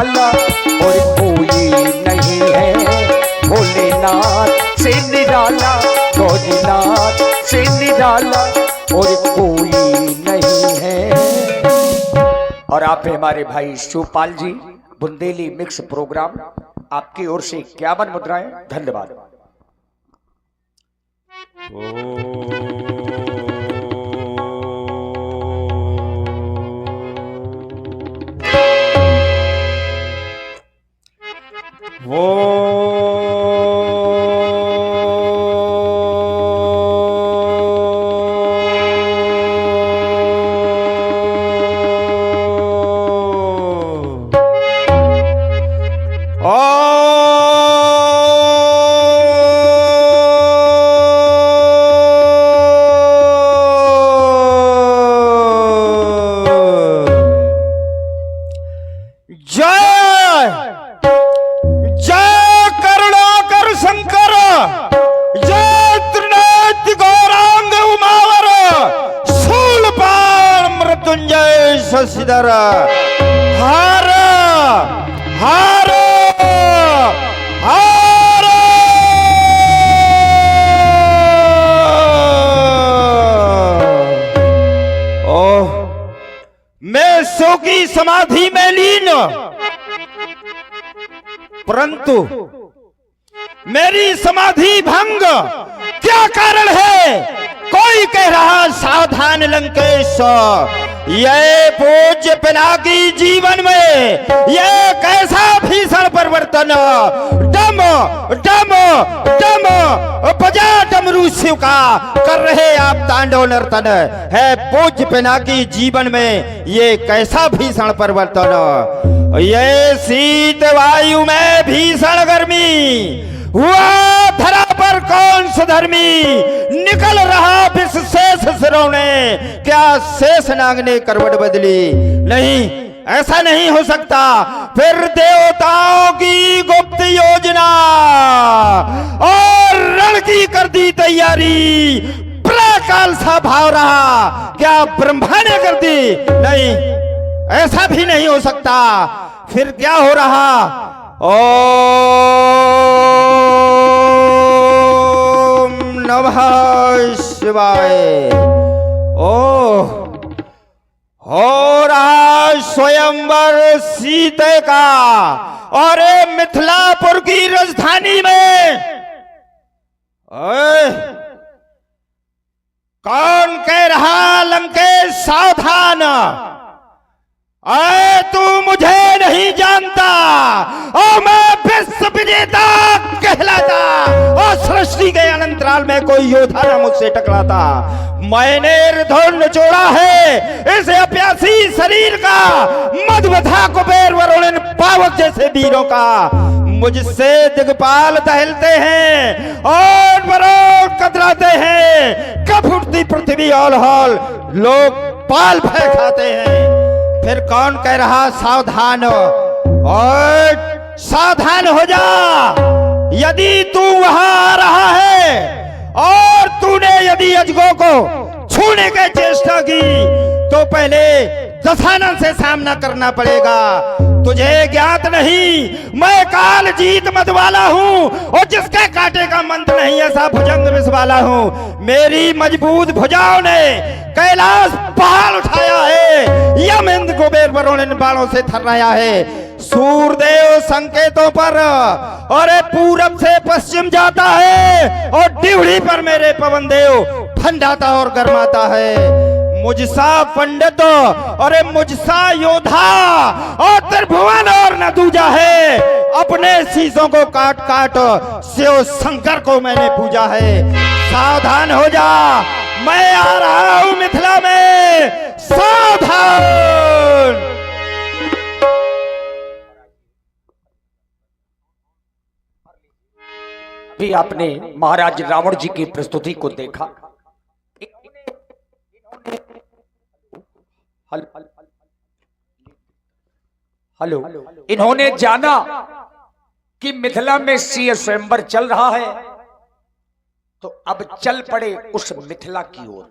निराला और कोई नहीं है, भोलेनाथ से निराला, गौरीनाथ से निराला और कोई नहीं है। और आप हमारे भाई शिवपाल जी, बुंदेली मिक्स प्रोग्राम, आपकी ओर से 51 मुद्राएं। धन्यवाद। शशिधर हार हार हार। ओह, मैं सो की समाधि में लीन, परंतु मेरी समाधि भंग क्या कारण है? कोई कह रहा सावधान लंकेश, ये पूज्य पिनाकी जीवन में ये कैसा भीषण परिवर्तन। डम डम डम बजा डमरू शिव का, कर रहे आप तांडव नर्तन। है पूज्य पिनाकी जीवन में ये कैसा भीषण परिवर्तन। ये शीत वायु में भीषण गर्मी हुआ, धरा पर कौन सधर्मी निकल रहा विष शेष सिरौने। क्या शेष नाग ने करवट बदली? नहीं, ऐसा नहीं हो सकता। फिर देवताओं की गुप्त योजना और रण की कर दी तैयारी। प्रलय सा भाव रहा, क्या ब्रह्मा ने कर दी? नहीं, ऐसा भी नहीं हो सकता। फिर क्या हो रहा? ओम नमः शिवाय। ओ हो रहा स्वयंवर सीते का, और मिथिलापुर की राजधानी में कौन कह रहा लंकेश सावधान? तू मुझे नहीं जानता और मैं विश्व विजेता कहलाता, और सृष्टि के अनंतराल में कोई योद्धा ना मुझसे टकराता। मैंने धन निचोड़ा है इस अप्यासी शरीर का, मधुबथा कुबेर वरुण पावक जैसे वीरों का। मुझसे दिग्पाल टहलते हैं और वरुण कतराते हैं। कब उठती पृथ्वी हौल हौल, लोग पाल भय खाते हैं। फिर कौन कह रहा सावधान? और सावधान हो जा। यदि तू वहां आ रहा है और तूने यदि अजगों को छूने की चेष्टा की, तो पहले दशानन से सामना करना पड़ेगा। तुझे ज्ञात नहीं, मैं काल जीत मत वाला हूँ, और जिसके काटे का मंत्र नहीं ऐसा भुजंग विष वाला हूँ। मेरी मजबूत भुजाओं ने कैलाश पहाड़ उठाया है, यम इंद्र कुबेर वरुण इन बाणों से थर्राया है। सूर्यदेव संकेतों पर और पूरब से पश्चिम जाता है, और डिवड़ी पर मेरे पवन देव ठंडाता और गरमाता है। मुझसा पंडित और मुझसा योद्धा और त्रिभुवन और न दूजा है। अपने शीशों को काट काट शिव शंकर को मैंने पूजा है। सावधान हो जा, मैं आ रहा हूं मिथिला में। सावधान। भी आपने महाराज रावण जी की प्रस्तुति को देखा। हेलो, इन्होंने जाना कि मिथिला में सिंह स्वयंवर चल रहा है, तो अब चल पड़े उस मिथिला की ओर।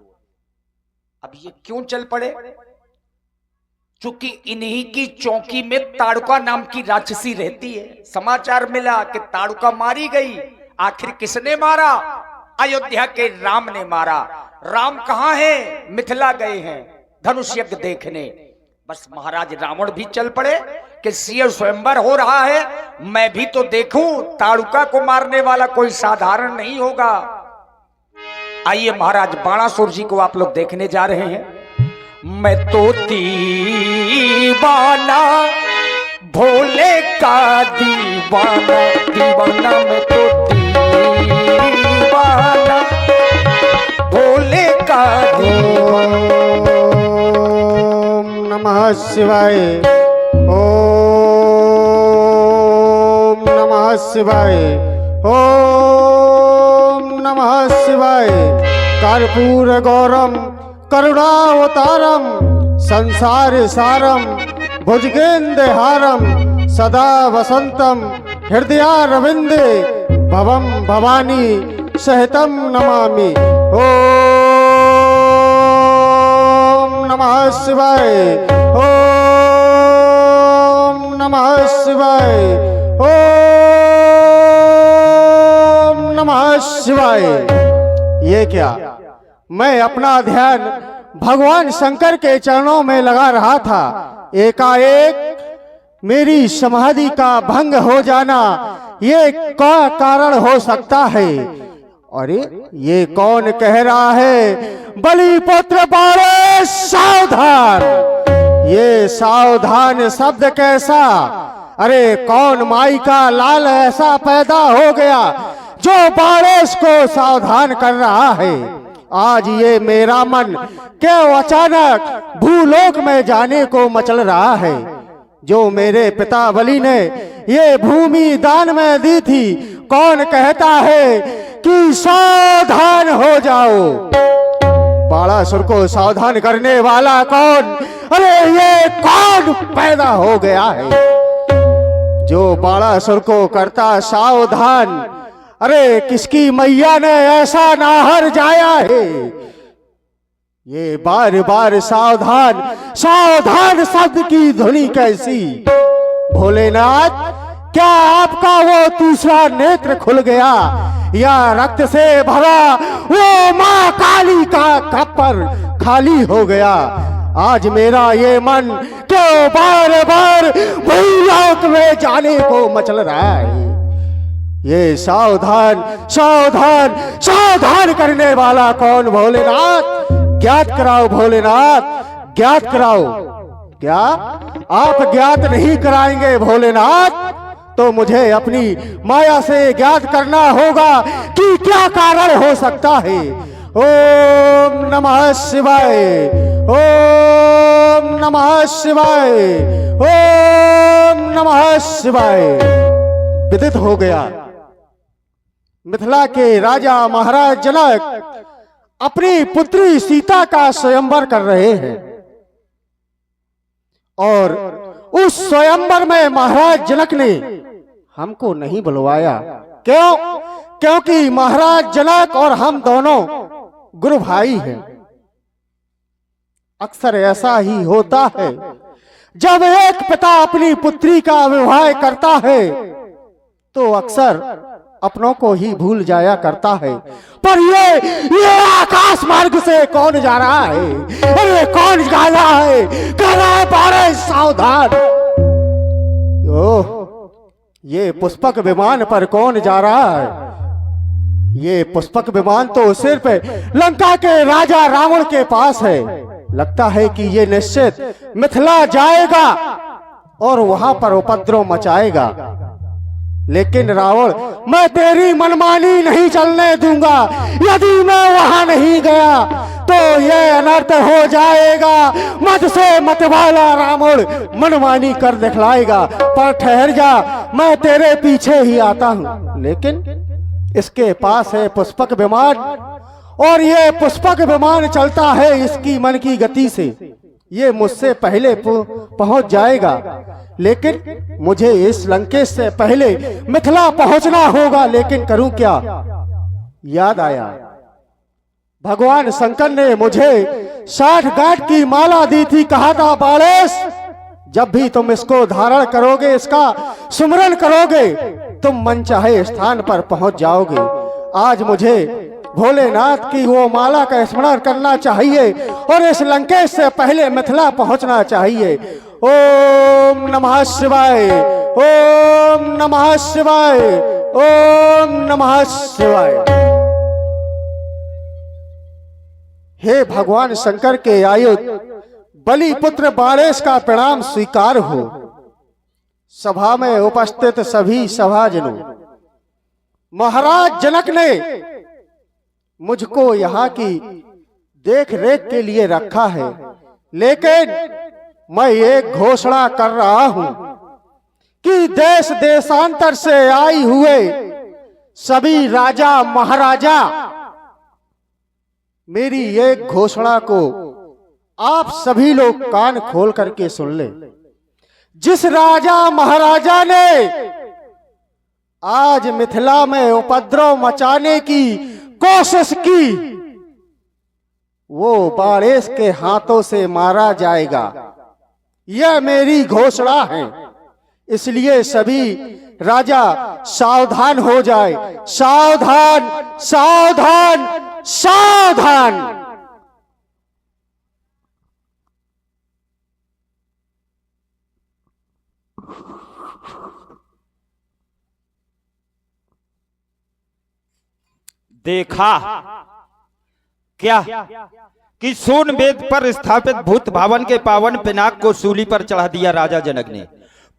अब ये क्यों चल पड़े? चूंकि इन्हीं की चौकी में ताड़ुका नाम की राक्षसी रहती है। समाचार मिला कि ताड़ुका मारी गई। आखिर किसने मारा? अयोध्या के राम ने मारा। राम कहां है? मिथिला गए हैं धनुष यज्ञ देखने। बस महाराज रावण भी चल पड़े कि सिंह स्वयंवर हो रहा है, मैं भी तो देखूं। ताड़ुका को मारने वाला कोई साधारण नहीं होगा। आइए महाराज बाणासुर जी को आप लोग देखने जा रहे हैं। मैं तो दीवाना भोले का दीवाना, दीवाना मैं तो दीवाना भोले का दीवाना। ओम नमः शिवाय, ओम नमः शिवाय, ओम नमः शिवाय। कर्पूर गौरम करुणावतारम संसार सारम भुजगेन्द्रहारम सदा वसंतम हृदयारविंदे भवम भवानी सहितम नमामि। ओम नमः शिवाय, ओम नमः शिवाय, ओम नमः शिवाय। ये क्या, मैं अपना ध्यान भगवान शंकर के चरणों में लगा रहा था, एकाएक मेरी समाधि का भंग हो जाना, ये क्या कारण हो सकता है? अरे ये कौन कह रहा है, बलि पुत्र बारे सावधान। ये सावधान शब्द कैसा? अरे कौन माई का लाल ऐसा पैदा हो गया जो बारिश को सावधान कर रहा है? आज ये मेरा मन क्यों अचानक भूलोक में जाने को मचल रहा है? जो मेरे पिता बलि ने ये भूमि दान में दी थी, कौन कहता है कि सावधान हो जाओ? बाणासुर को सावधान करने वाला कौन? अरे ये कौन पैदा हो गया है जो बाणासुर को करता सावधान? अरे किसकी मैया ने ऐसा नाहर जाया है? ये बार बार सावधान सावधान शब्द की ध्वनि कैसी? भोलेनाथ, क्या आपका वो दूसरा नेत्र खुल गया या रक्त से भरा वो मां काली का कपर खाली हो गया? आज मेरा ये मन क्यों बार बार भूलोक में जाने को मचल रहा है? ये सावधान सावधान सावधान करने वाला कौन? भोलेनाथ ज्ञात कराओ, भोलेनाथ ज्ञात कराओ। क्या आप ज्ञात नहीं कराएंगे भोलेनाथ? तो मुझे अपनी माया से ज्ञात करना होगा कि क्या कारण हो सकता है। ओम नमः शिवाय, ओम नमः शिवाय, ओम नमः शिवाय। विदित हो गया, मिथिला के राजा महाराज जनक अपनी पुत्री सीता का स्वयंवर कर रहे हैं और उस स्वयंवर में महाराज जनक ने हमको नहीं बुलवाया। क्यों? क्योंकि महाराज जनक और हम दोनों गुरु भाई हैं। अक्सर ऐसा ही होता है, जब एक पिता अपनी पुत्री का विवाह करता है तो अक्सर अपनों को ही भूल जाया करता है। पर ये आकाश मार्ग से कौन जा रहा है? अरे कौन जा रहा है? कह रहा है बारे सावधान। ओह, ये पुष्पक विमान पर कौन जा रहा है? ये पुष्पक विमान तो सिर्फ लंका के राजा रावण के पास है। लगता है कि ये निश्चित मिथिला जाएगा और वहां पर उपद्रव मचाएगा। लेकिन रावण, मैं तेरी मनमानी नहीं चलने दूंगा। यदि मैं वहां नहीं गया तो ये अनर्थ हो जाएगा। मत से मत वाला रावण मनमानी कर दिखलाएगा। पर ठहर जा, मैं तेरे पीछे ही आता हूं। लेकिन इसके पास है पुष्पक विमान और ये पुष्पक विमान चलता है इसकी मन की गति से। ये मुझसे पहले पहुंच जाएगा, लेकिन मुझे इस लंकेश से पहले मिथिला पहुंचना होगा। लेकिन करूं क्या? याद आया, भगवान शंकर ने मुझे 60 गांठ की माला दी थी, कहा था बालेश जब भी तुम इसको धारण करोगे, इसका सुमरन करोगे, तुम मनचाहे स्थान पर पहुंच जाओगे। आज मुझे भोलेनाथ की वो माला का स्मरण करना चाहिए और इस लंकेश से पहले मिथिला पहुंचना चाहिए। ओम नमः शिवाय, ओम नमः शिवाय, ओम नमः शिवाय। हे भगवान शंकर के आयुध बलि पुत्र बालेश का प्रणाम स्वीकार हो। सभा में उपस्थित सभी सभाजनों, महाराज जनक ने मुझको यहाँ की देख रेख के लिए रखा है, लेकिन मैं एक घोषणा कर रहा हूं कि देश देशांतर से आई हुए सभी राजा महाराजा मेरी एक घोषणा को आप सभी लोग कान खोल करके सुन ले। जिस राजा महाराजा ने आज मिथिला में उपद्रव मचाने की कोशिश की, वो बालेश के हाथों से मारा जाएगा। यह मेरी घोषणा है, इसलिए सभी राजा सावधान हो जाए। सावधान, सावधान, सावधान। देखा क्या कि सोन वेद पर स्थापित भूत भावन के पावन पिनाक को सूली पर चढ़ा दिया राजा जनक ने।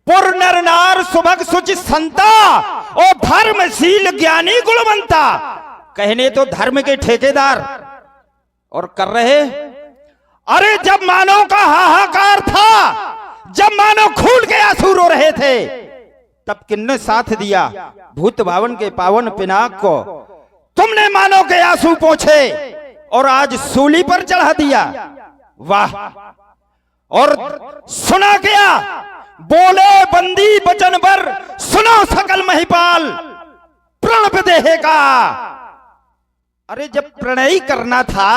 पुर नर नार सुभग सुचि संता और धर्मशील ज्ञानी गुणवंता, कहने तो धर्म के ठेकेदार और कर रहे। अरे जब मानव का हाहाकार था, जब मानव खून के आंसू रो रहे थे, तब किन्ने साथ दिया भूत भावन के पावन पिनाक को? तुमने मानव के आंसू पोंछे और आज सूली पर चढ़ा दिया। वाह! और सुना क्या? बोले बंदी बचन पर सुनो सकल महिपाल, प्रणव देहेगा। अरे जब प्रणय करना था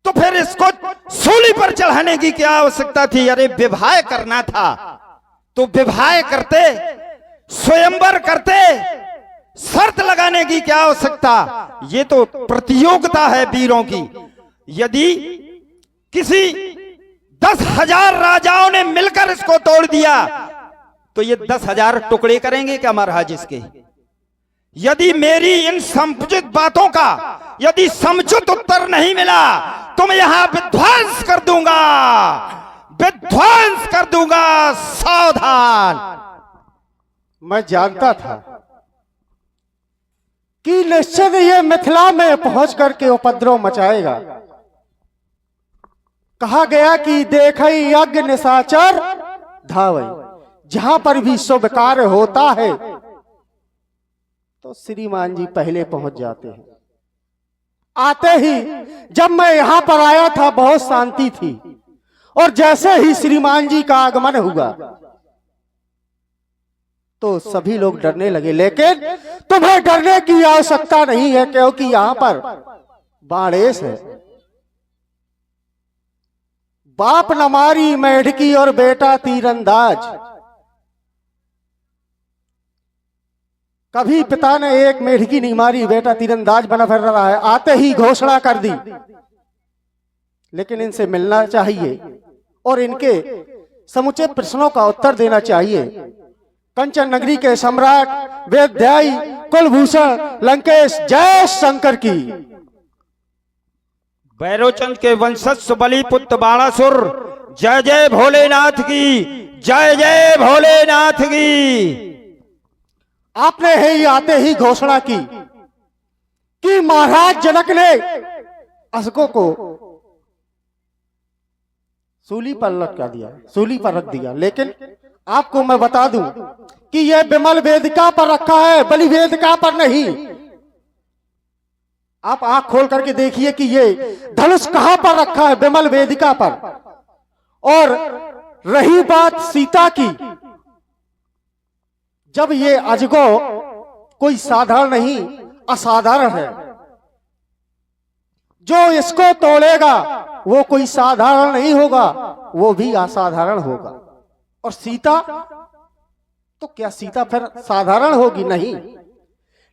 तो फिर इसको सूली पर चढ़ाने की क्या आवश्यकता थी? अरे विवाह करना था तो विवाह करते, स्वयंवर करते, शर्त लगाने की क्या आवश्यकता? ये तो प्रतियोगिता है वीरों की। यदि किसी 10,000 राजाओं ने मिलकर इसको तोड़ दिया तो ये 10,000 टुकड़े करेंगे क्या महाराज इसके? यदि मेरी इन समुचित बातों का यदि समुचित उत्तर नहीं मिला तो मैं यहां विध्वंस कर दूंगा, विध्वंस कर दूंगा। सावधान! मैं जानता था कि निश्चित ये मिथिला में पहुंच करके उपद्रव मचाएगा। कहा गया कि देखई यज्ञ निशाचर धावई, जहां पर भी शुभ कार्य होता है तो श्रीमान जी पहले पहुंच जाते हैं। आते ही जब मैं यहां पर आया था बहुत शांति थी, और जैसे ही श्रीमान जी का आगमन हुआ तो सभी लोग डरने लगे। लेकिन तुम्हें डरने की आवश्यकता नहीं है, क्योंकि यहां पर बालेश है। बाप न मारी मेढकी और बेटा तीरंदाज। कभी पिता ने एक मेढकी नहीं मारी, बेटा तीरंदाज बना फिर रहा है। आते ही घोषणा कर दी, लेकिन इनसे मिलना चाहिए और इनके समुचित प्रश्नों का उत्तर देना चाहिए। कंचन नगरी के सम्राट वेदध्यायी कुलभूषण लंकेश जय शंकर की। भैरोचंद के वंशज बलि पुत्र बाणासुर जय जय भोलेनाथ की, जय जय भोलेनाथ की। आपने ही आते ही घोषणा की कि महाराज जनक ने अशोकों को सूली पर लटका दिया, सूली पर रख दिया। लेकिन आपको मैं बता दूं कि यह विमल वेदिका पर रखा है, बलि वेदिका पर नहीं। आप आंख खोल करके देखिए कि ये धनुष कहां पर रखा है, विमल वेदिका पर। और रही बात सीता की, जब ये अजगो कोई साधारण नहीं असाधारण है, जो इसको तोड़ेगा वो कोई साधारण नहीं होगा, वो भी असाधारण होगा। और सीता, तो क्या सीता फिर साधारण होगी? नहीं।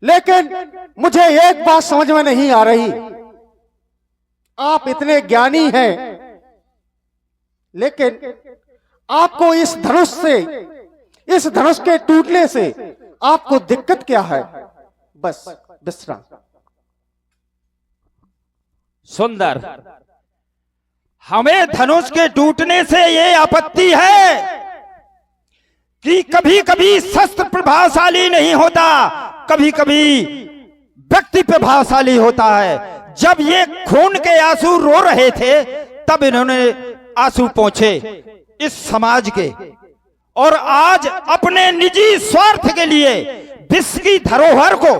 लेकिन मुझे एक बात समझ में नहीं आ रही, आप इतने ज्ञानी हैं, लेकिन आपको इस धनुष से, इस धनुष के टूटने से आपको दिक्कत क्या है? बस विश्राम। सुंदर, हमें धनुष के टूटने से ये आपत्ति है कि कभी कभी शस्त्र प्रभावशाली नहीं होता, कभी कभी व्यक्ति प्रभावशाली होता है। जब ये खून के आंसू रो रहे थे तब इन्होंने आंसू पोंछे इस समाज के, और आज अपने निजी स्वार्थ के लिए विश्व की धरोहर को,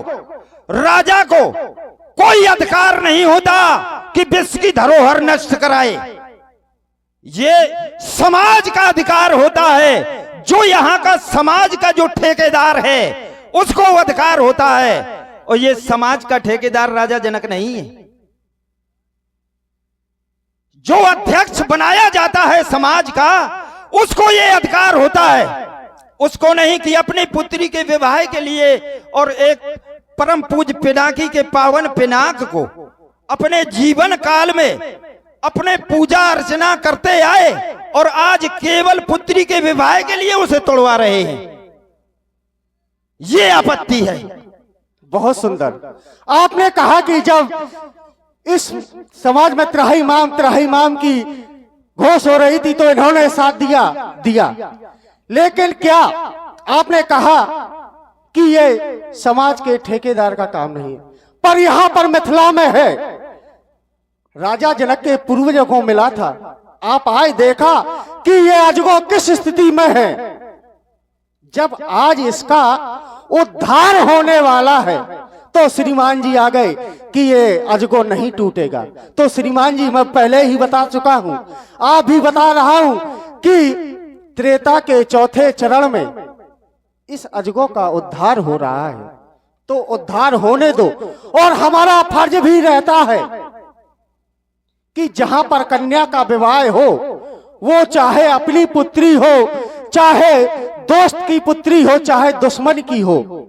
राजा को कोई अधिकार नहीं होता कि विश्व की धरोहर नष्ट कराए। ये समाज का अधिकार होता है, जो यहाँ का समाज का जो ठेकेदार है उसको अधिकार होता है, और ये समाज का ठेकेदार राजा जनक नहीं है। जो अध्यक्ष बनाया जाता है समाज का, उसको ये अधिकार होता है, उसको नहीं कि अपनी पुत्री के विवाह के लिए और एक परम पूज्य पिनाकी के पावन पिनाक को अपने जीवन काल में अपने पूजा अर्चना करते आए, और आज केवल पुत्री के विवाह के लिए उसे तोड़वा रहे हैं। ये आपत्ति है। बहुत सुंदर। आपने कहा कि जब इस समाज में त्राहिमाम की घोष हो रही थी तो इन्होंने साथ दिया। लेकिन क्या आपने कहा कि ये समाज के ठेकेदार का काम नहीं है? पर यहां पर मिथिला में है, राजा जनक के पूर्वजों को मिला था। आप आए देखा कि ये अजगो किस स्थिति में है। जब आज इसका उद्धार होने वाला है तो श्रीमान जी आ गए कि ये अजगो नहीं टूटेगा। तो श्रीमान जी, मैं पहले ही बता चुका हूं, आप भी बता रहा हूं कि त्रेता के चौथे चरण में इस अजगो का उद्धार हो रहा है। तो उद्धार होने दो, और हमारा फर्ज भी रहता है कि जहां पर कन्या का विवाह हो, वो चाहे अपनी पुत्री हो, चाहे दोस्त की पुत्री हो, चाहे दुश्मन की हो,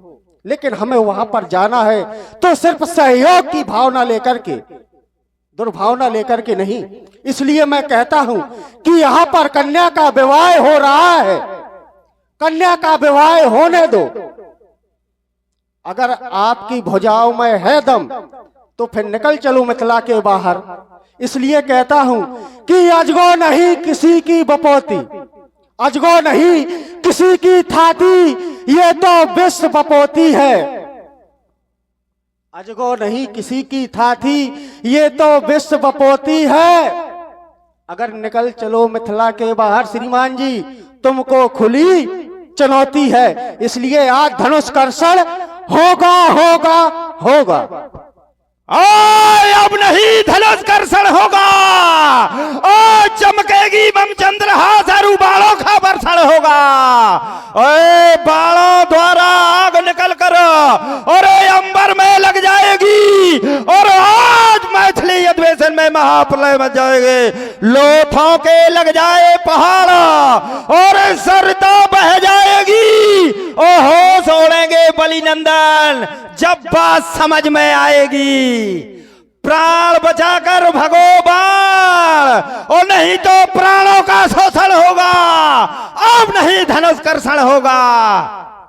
लेकिन हमें वहां पर जाना है तो सिर्फ सहयोग की भावना लेकर के, दुर्भावना लेकर के नहीं। इसलिए मैं कहता हूं कि यहां पर कन्या का विवाह हो रहा है, कन्या का विवाह होने दो। अगर आपकी भुजाओं में है दम तो फिर निकल चलो मिथिला के बाहर। इसलिए कहता हूं कि अजगो नहीं किसी की बपोती, अजगो नहीं किसी की थाती, ये तो विश्व बपोती है। अजगो नहीं किसी की थाती, ये तो विश्व बपोती है। अगर निकल चलो मिथिला के बाहर श्रीमान जी, तुमको खुली चुनौती है। इसलिए आज धनुष कर्षण होगा होगा होगा। अब नहीं धनुष कर्षण होगा, और चमकेगी बम चंद्रहास, बालों का वर्षण होगा। ओए बालों द्वारा आग निकल कर और अंबर में लग जाएगी, और आज मैथिली अधिवेशन में महाप्रलय मच जाएंगे। लोथों के लग जाए पहाड़ और सरता बह जाएगी, और होश उड़ेंगे बलि नंदन जब बात समझ में आएगी। प्राण बचाकर भगो बाण, और नहीं तो प्राणों का शोषण होगा। अब नहीं धनुष कर्षण होगा,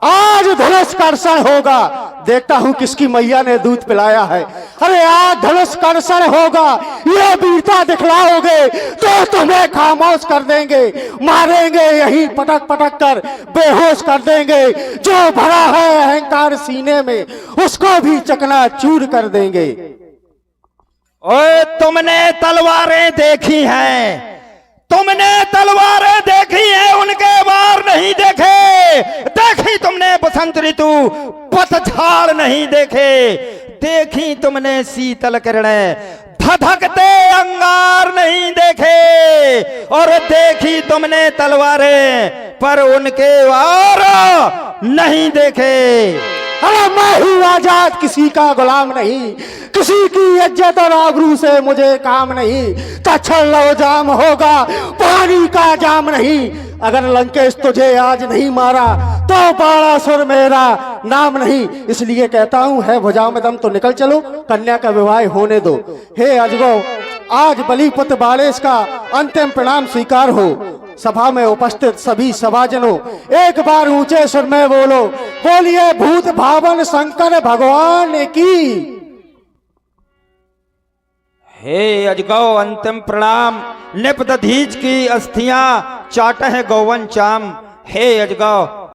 आज धनुष कर्षण होगा। देखता हूं किसकी मैया ने दूध पिलाया है। अरे आज धनुष कर्षण होगा, ये वीरता दिखलाओगे तो तुम्हें खामोश कर देंगे, मारेंगे यही पटक पटक कर बेहोश कर देंगे। जो भरा है अहंकार सीने में उसको भी चकनाचूर कर देंगे। ओए तुमने तलवारें देखी हैं, तुमने तलवारें देखी हैं, उनके वार नहीं देखे। देखी तुमने बसंत ऋतु पतझड़ नहीं देखे। देखी तुमने शीतल किरणें धधकते अंगार नहीं देखे। और देखी तुमने तलवारें पर उनके वार नहीं देखे। अरे मैं हूँ आजाद, किसी का गुलाम नहीं, किसी की इज्जत और आबरू से मुझे काम नहीं। तछड़ लो जाम होगा, पानी का जाम नहीं। अगर लंकेश तुझे आज नहीं मारा तो बाणासुर मेरा नाम नहीं। इसलिए कहता हूँ है भुजाओं में दम तो निकल चलो, कन्या का विवाह होने दो। हे अजगो, आज बलिपुत्र बालेश का अंतिम प्रणाम स्वीकार हो। सभा में उपस्थित सभी सभाजनों एक बार ऊंचे सुर में बोलो, बोलिए भूत भावन शंकर भगवान की। हे अजगौ अंतिम प्रणाम, निप दधीच की अस्थियां चाट है गौवन चाम। हे अजगौ